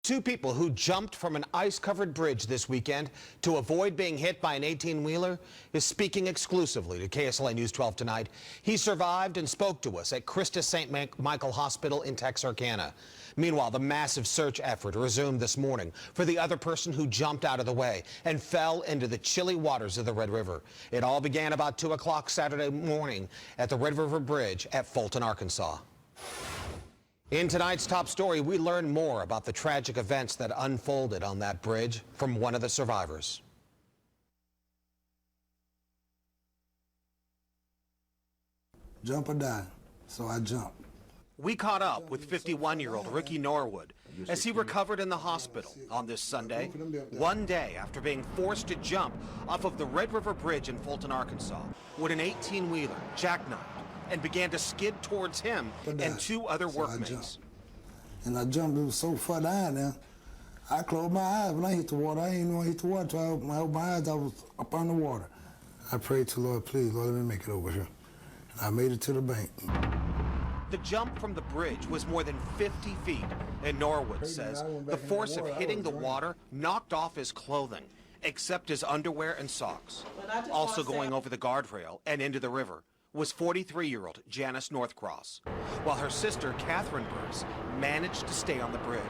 Two people who jumped from an ice-covered bridge this weekend to avoid being hit by an 18-wheeler is speaking exclusively to KSLA News 12 tonight. He survived and spoke to us at Christus St. Michael Hospital in Texarkana. Meanwhile, the massive search effort resumed this morning for the other person who jumped out of the way and fell into the chilly waters of the Red River. It all began about 2 o'clock Saturday morning at the Red River Bridge at Fulton, Arkansas. In tonight's top story, we learn more about the tragic events that unfolded on that bridge from one of the survivors. Jump or die, so I jumped. We caught up with 51-year-old Ricky Norwood as he recovered in the hospital on this Sunday, one day after being forced to jump off of the Red River Bridge in Fulton, Arkansas, when an 18-wheeler jackknifed and began to skid towards him and two other workmates. I jumped, it was so far down there. I closed my eyes when I hit the water. I didn't know I hit the water until I opened my eyes, I was up on the water. I prayed to the Lord, please, Lord, let me make it over here. And I made it to the bank. The jump from the bridge was more than 50 feet, and Norwood says the force of hitting the water knocked off his clothing, except his underwear and socks. Also going over the guardrail and into the river was 43-year-old Janice Northcross, while her sister, Catherine Burris, managed to stay on the bridge.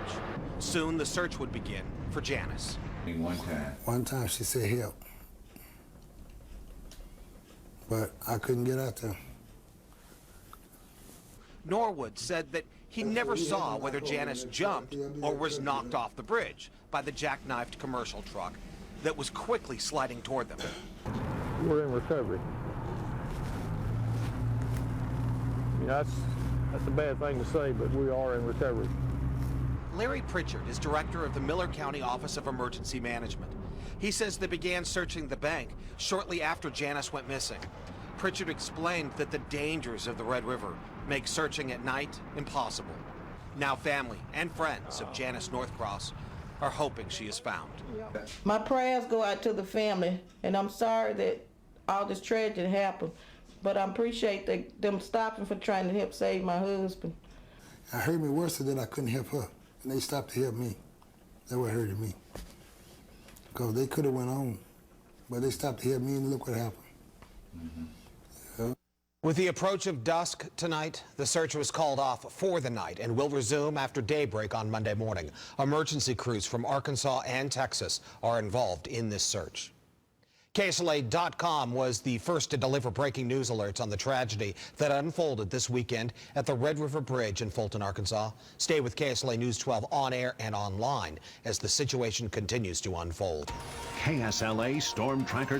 Soon the search would begin for Janice. One time she said help, but I couldn't get out there. Norwood said that he never saw whether Janice jumped or was knocked off the bridge by the jackknifed commercial truck that was quickly sliding toward them. We're in recovery. That's a bad thing to say, but we are in recovery. Larry Pritchard is director of the Miller County Office of Emergency Management. He says they began searching the bank shortly after Janice went missing. Pritchard explained that the dangers of the Red River make searching at night impossible. Now family and friends of Janice Northcross are hoping she is found. My prayers go out to the family, and I'm sorry that all this tragedy happened, but I appreciate them stopping for trying to help save my husband. It hurt me worse than I couldn't help her, and they stopped to help me. That what hurted me. Because they could have went on, but they stopped to help me, and look what happened. Yeah. With the approach of dusk tonight, the search was called off for the night and will resume after daybreak on Monday morning. Emergency crews from Arkansas and Texas are involved in this search. KSLA.com was the first to deliver breaking news alerts on the tragedy that unfolded this weekend at the Red River Bridge in Fulton, Arkansas. Stay with KSLA News 12 on air and online as the situation continues to unfold. KSLA Storm Tracker